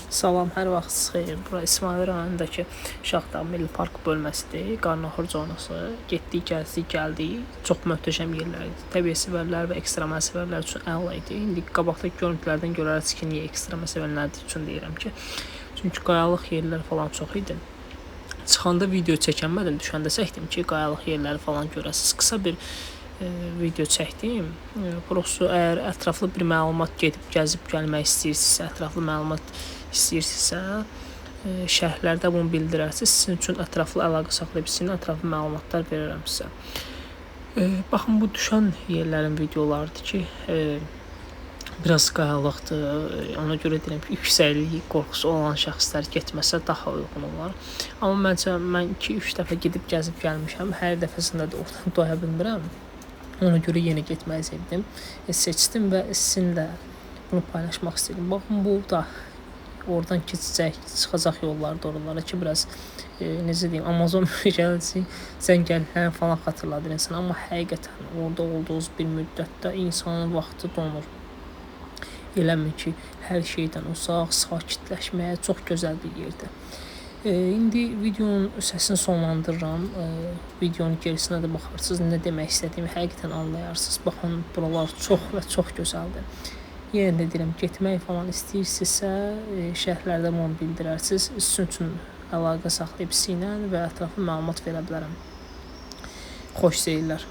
Salam, hər vaxtınız xeyir. Bura İsmayıl rayonundakı Şaxdağ Milli Park bölməsidir. Qarnıaxır zonası. Getdik, gəzdik, gəldik. Çox möhtəşəm yerlər idi. Təbiət sevərlər və ekstremal sevərlər üçün əla idi. İndi qabaqdakı görüntülərdən görərsiniz ki, niyə ekstremal sevərlər üçün deyirəm ki, çünki qayalıq yerlər falan çox idi. Çıxanda video çəkənmədim, düşəndə çəkdim ki, qayalıq yerləri falan görəsiniz. Qısa bir video çəkdim. Prosto əgər ətraflı bir məlumat gedib gəzib gəlmək istəyirsinizsə, ətraflı məlumat istəyirsinizsə, şərhlərdə bunu bildirərsiniz. Sizin üçün ətraflı əlaqə saxlayıb sizin ətraflı məlumatlar verərəm sizə. Baxın, bu düşən yerlərin videolarıdır ki, biraz qayalıqdır. Ona görə deyirəm ki, yüksəklik qorxusu olan şəxslər getməsə daha uyğun olar. Amma mən 2-3 dəfə gedib gəzib gəlmişəm. Hər dəfəsində də oradan doya bilmirəm. Ona görə yenə getməyi sevdim. Seçdim və sizinlə bunu paylaşmaq istedim. Baxın, bu da oradan keçəcək, çıxacaq yollardır oralara ki, biraz necə deyim, Amazon müjələrisi, zəngəlləri falan xatırladır insan. Amma həqiqətən orada olduğunuz bir müddətdə insanın vaxtı donur. Eləmir ki, hər şeydən uzaq, sakitləşməyə çox gözəl bir yerdir. İndi videonun səsini sonlandırıram. Videonun gerisinə də baxarsınız, nə demək istədiyimi həqiqətən anlayarsınız. Baxın, buralar çox və çox gözəldir. Yenə də deyirəm, getmək falan istəyirsinizsə, şərhlərdə bunu bildirərsiniz. Sizin üçün əlaqə saxlayıb sizlə və ətraflı məlumat verə bilərəm. Xoş seyirlər.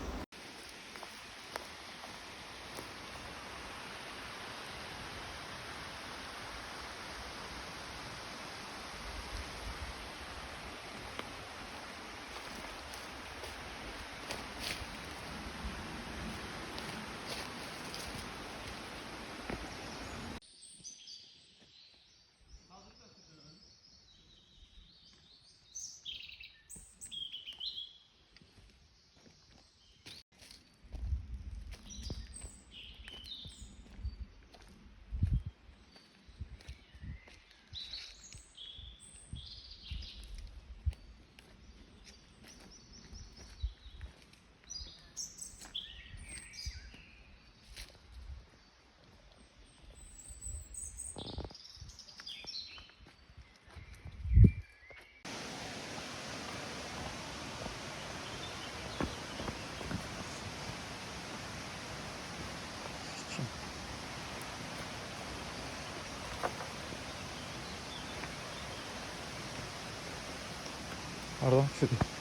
Pardon, şurada.